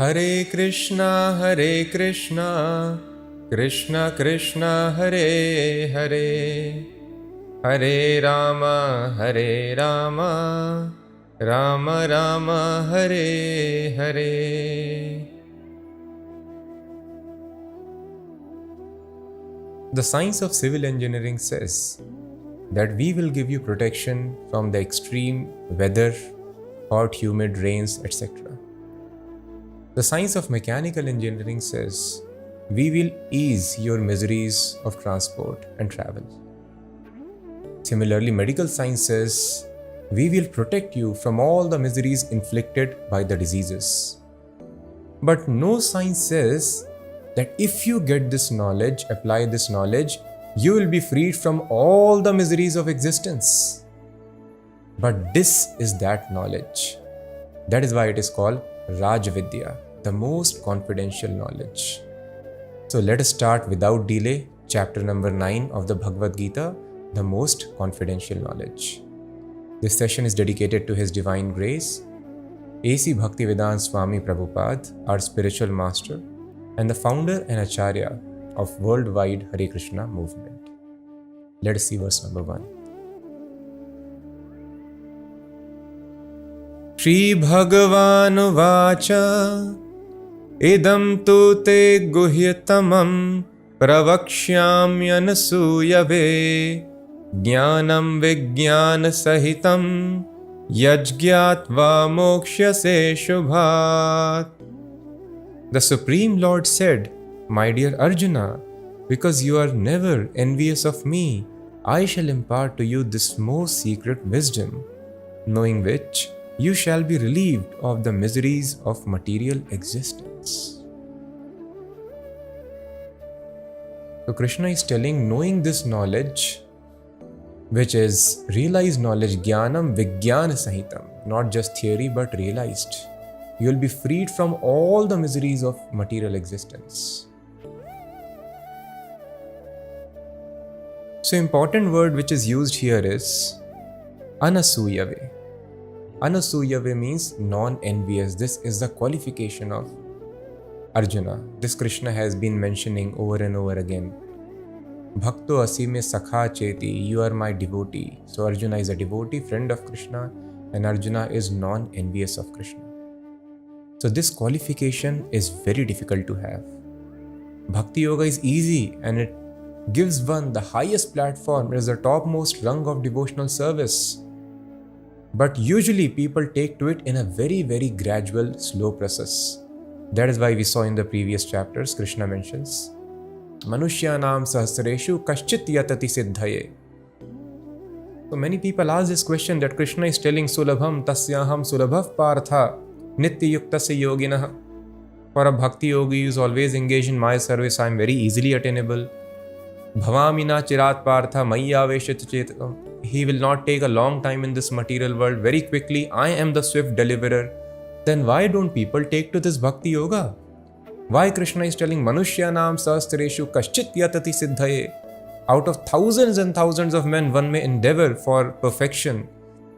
Hare Krishna, Krishna Krishna, Hare Hare, Hare Rama, Rama Rama, Hare Hare. The science of civil engineering says that we will give you protection from the extreme weather, hot, humid rains, etc. The science of mechanical engineering says we will ease your miseries of transport and travel. Similarly, medical science says we will protect you from all the miseries inflicted by the diseases. But no science says that if you get this knowledge, apply this knowledge, you will be freed from all the miseries of existence. But this is that knowledge. That is why it is called Rajvidya, the most confidential knowledge. So let us start without delay, chapter number 9 of the Bhagavad Gita, the most confidential knowledge. This session is dedicated to His Divine Grace, A.C. Bhaktivedanta Swami Prabhupada, our spiritual master, and the founder and Acharya of worldwide Hare Krishna movement. Let us see verse number 1. Shri Bhagavan Vacha Idam tu te guhyatamam pravakshyamyanasuyave jnanam vijnana sahitam yajgyatva mokshase shubhat. The Supreme Lord said, My dear Arjuna, because you are never envious of me, I shall impart to you this most secret wisdom, knowing which you shall be relieved of the miseries of material existence. So Krishna is telling, knowing this knowledge, which is realized knowledge, jnanam vijnana sahitam, not just theory but realized, you will be freed from all the miseries of material existence. So important word which is used here is anasuyave. Anasuyave means non-envious. This is the qualification of Arjuna. This Krishna has been mentioning over and over again. Bhakto asime sakha cheti, you are my devotee. So Arjuna is a devotee, friend of Krishna, and Arjuna is non-envious of Krishna. So this qualification is very difficult to have. Bhakti Yoga is easy and it gives one the highest platform. It is the topmost rung of devotional service. But usually people take to it in a very, very gradual, slow process. That is why we saw in the previous chapters, Krishna mentions, Manushyanam sahasreshu kaschit yatati siddhaye. So many people ask this question that Krishna is telling Sulabham tasyaham sulabhav partha nitya yuktasya yoginah. For a bhakti yogi who is always engaged in my service, I am very easily attainable. Bhavamina chirat partha mayyaveshit chetakam. He will not take a long time in this material world. Very quickly, I am the swift deliverer. Then why don't people take to this bhakti yoga? Why Krishna is telling Manushyanam sahasreshu kaschit yatati siddhaye? Out of thousands and thousands of men, one may endeavor for perfection.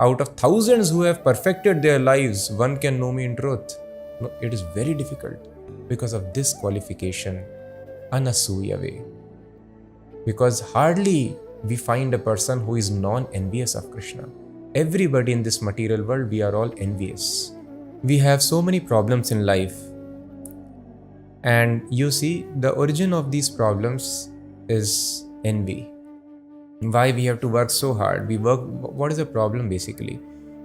Out of thousands who have perfected their lives, one can know me in truth. No, it is very difficult because of this qualification, anasuyave. Because hardly we find a person who is non-envious of Krishna. Everybody in this material world, we are all envious. We have so many problems in life. And you see, the origin of these problems is envy. Why we have to work so hard? What is the problem basically?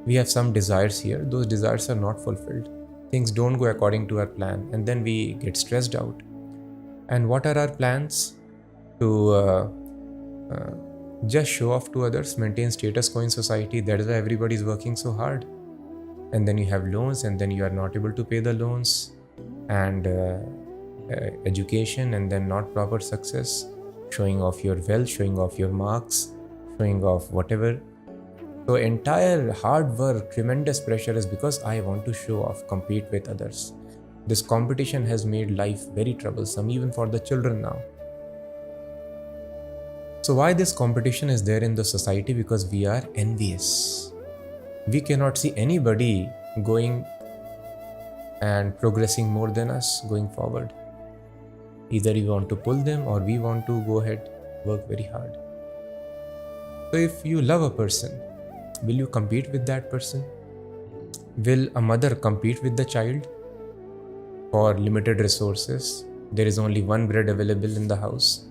We have some desires here. Those desires are not fulfilled. Things don't go according to our plan. And then we get stressed out. And what are our plans? To just show off to others, maintain status quo in society. That is why everybody is working so hard. And then you have loans, and then you are not able to pay the loans, and education, and then not proper success, showing off your wealth, showing off your marks, showing off whatever. So entire hard work, tremendous pressure is because I want to show off, compete with others. This competition has made life very troublesome, even for the children now. So why this competition is there in the society? Because we are envious. We cannot see anybody going and progressing more than us going forward. Either we want to pull them or we want to go ahead, work very hard. So if you love a person, will you compete with that person? Will a mother compete with the child for limited resources? There is only one bread available in the house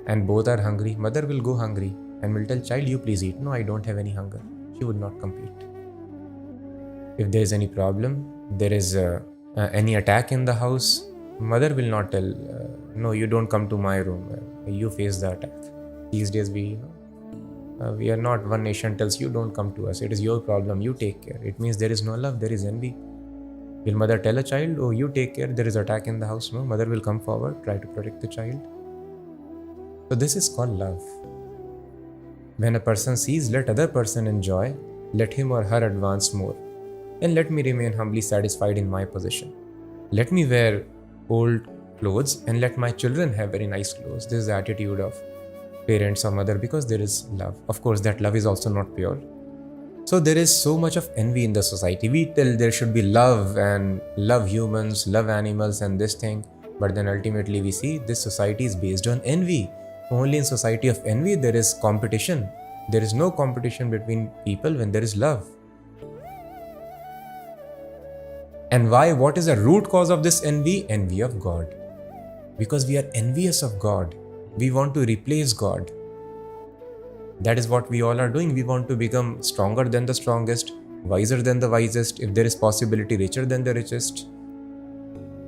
and both are hungry. Mother will go hungry and will tell child, you please eat. No, I don't have any hunger. She would not compete. If there is any problem, there is any attack in the house, mother will not tell, no, you don't come to my room. You face the attack. These days we are not, one nation tells you don't come to us. It is your problem. You take care. It means there is no love. There is envy. Will mother tell a child, oh, you take care, there is attack in the house? No, mother will come forward, try to protect the child. So this is called love. When a person sees, let other person enjoy, let him or her advance more, and let me remain humbly satisfied in my position. Let me wear old clothes and let my children have very nice clothes. This is the attitude of parents or mother, because there is love. Of course, that love is also not pure. So there is so much of envy in the society. We tell there should be love and love humans, love animals and this thing. But then ultimately we see this society is based on envy. Only in society of envy there is competition. There is no competition between people when there is love. And why? What is the root cause of this envy? Envy of God. Because we are envious of God. We want to replace God. That is what we all are doing. We want to become stronger than the strongest, wiser than the wisest, if there is possibility, richer than the richest,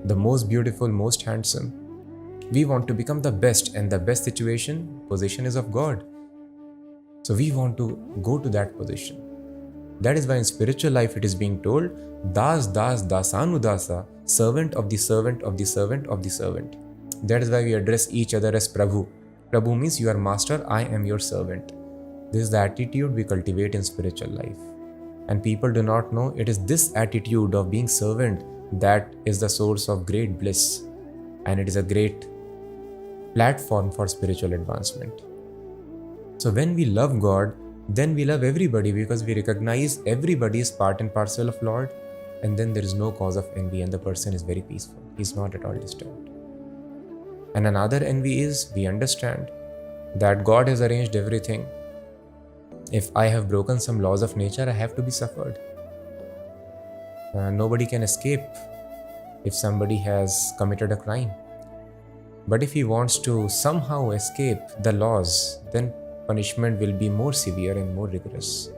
the most beautiful, most handsome. We want to become the best, and the best position is of God. So we want to go to that position. That is why in spiritual life it is being told, Das, Das, Dasanudasa, servant of the servant of the servant of the servant. That is why we address each other as Prabhu. Prabhu means you are master, I am your servant. This is the attitude we cultivate in spiritual life. And people do not know it is this attitude of being servant that is the source of great bliss. And it is a great platform for spiritual advancement. So when we love God, then we love everybody, because we recognize everybody is part and parcel of Lord. And then there is no cause of envy and the person is very peaceful. He is not at all disturbed. And another envy is we understand that God has arranged everything. If I have broken some laws of nature, I have to be suffered. Nobody can escape if somebody has committed a crime. But if he wants to somehow escape the laws, then punishment will be more severe and more rigorous.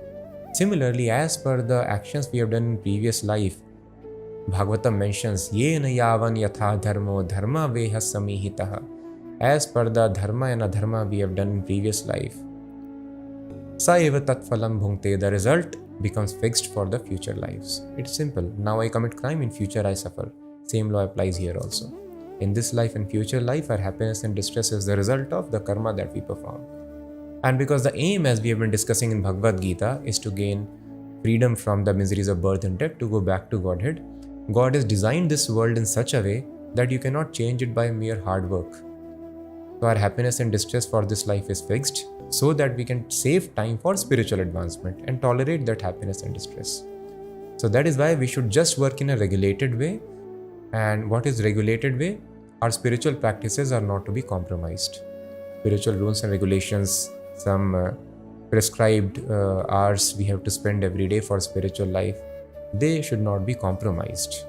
Similarly, as per the actions we have done in previous life, Bhagavatam mentions, Yena yavan yatha dharmo dharma veha samihitaha. As per the dharma and adharma we have done in previous life, Sa eva tat phalam bhungte, the result becomes fixed for the future lives. It's simple. Now I commit crime, in future I suffer. Same law applies here also. In this life and future life, our happiness and distress is the result of the karma that we perform. And because the aim, as we have been discussing in Bhagavad Gita, is to gain freedom from the miseries of birth and death, to go back to Godhead, God has designed this world in such a way that you cannot change it by mere hard work. So our happiness and distress for this life is fixed, so that we can save time for spiritual advancement and tolerate that happiness and distress. So that is why we should just work in a regulated way. And what is regulated way? Our spiritual practices are not to be compromised. Spiritual rules and regulations, some prescribed hours we have to spend every day for spiritual life, they should not be compromised.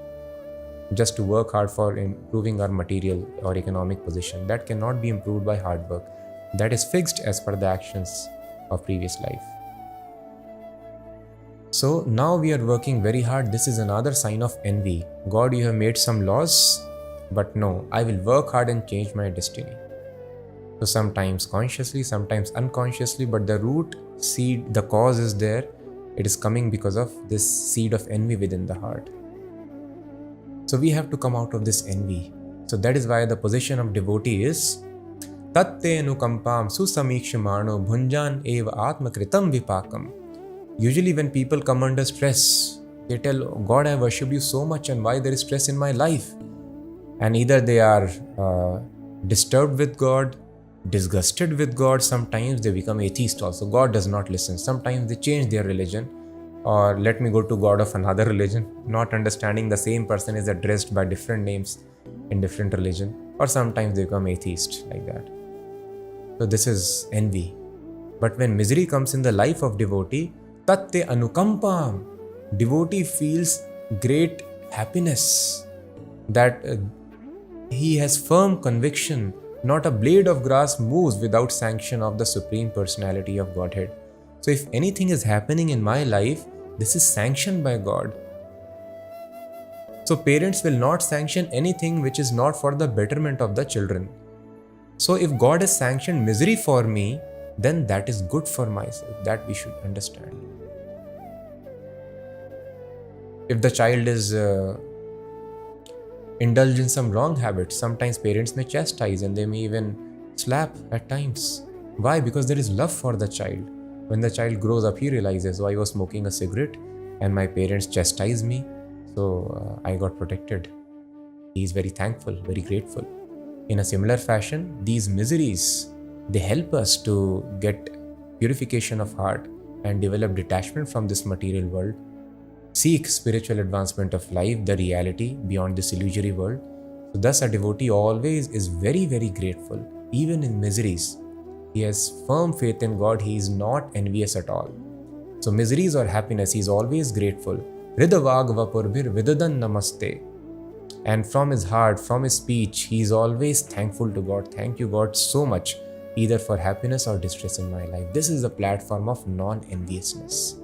Just to work hard for improving our material or economic position, that cannot be improved by hard work. That is fixed as per the actions of previous life. So now we are working very hard. This is another sign of envy. God, you have made some laws, but no, I will work hard and change my destiny. So sometimes consciously, sometimes unconsciously, but the root seed, the cause is there. It is coming because of this seed of envy within the heart. So we have to come out of this envy. So that is why the position of devotee is Tatte nukampam susamikshimano bhunjan eva atmakritam vipakam. Usually when people come under stress, they tell, God, I worship you so much, and why there is stress in my life? And either they are disturbed with God, disgusted with God. Sometimes they become atheist also. God does not listen. Sometimes they change their religion Or let me go to God of another religion, not understanding the same person is addressed by different names in different religion. Or sometimes they become atheist like that. So this is envy. But when misery comes in the life of devotee, tatte anukampam, devotee feels great happiness that he has firm conviction. Not a blade of grass moves without sanction of the Supreme Personality of Godhead. So if anything is happening in my life, this is sanctioned by God. So parents will not sanction anything which is not for the betterment of the children. So if God has sanctioned misery for me, then that is good for myself. That we should understand. If the child is indulged in some wrong habits, sometimes parents may chastise and they may even slap at times. Why? Because there is love for the child. When the child grows up, he realizes, oh, I was smoking a cigarette and my parents chastised me, so I got protected. He is very thankful, very grateful. In a similar fashion, these miseries, they help us to get purification of heart and develop detachment from this material world, seek spiritual advancement of life, the reality beyond this illusory world. So thus a devotee always is very, very grateful, even in miseries. He has firm faith in God, he is not envious at all. So miseries or happiness, he is always grateful. Ridavag vapurbhir vidadan namaste. And from his heart, from his speech, he is always thankful to God. Thank you, God, so much, either for happiness or distress in my life. This is the platform of non-enviousness.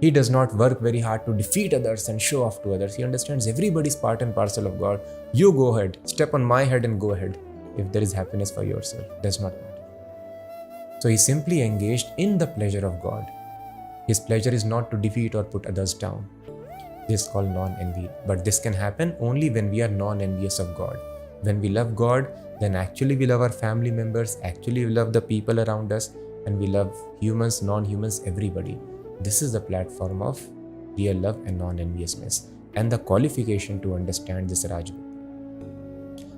He does not work very hard to defeat others and show off to others. He understands everybody's part and parcel of God. You go ahead, step on my head and go ahead. If there is happiness for yourself, does not matter. So he simply engaged in the pleasure of God. His pleasure is not to defeat or put others down. This is called non-envy. But this can happen only when we are non-envious of God. When we love God, then actually we love our family members, actually we love the people around us, and we love humans, non-humans, everybody. This is the platform of real love and non-enviousness, and the qualification to understand this Rajbhakti.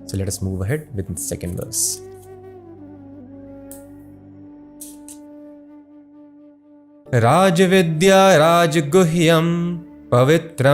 So let us move ahead with the second verse. Rajvidya Rajguhyam Pavitram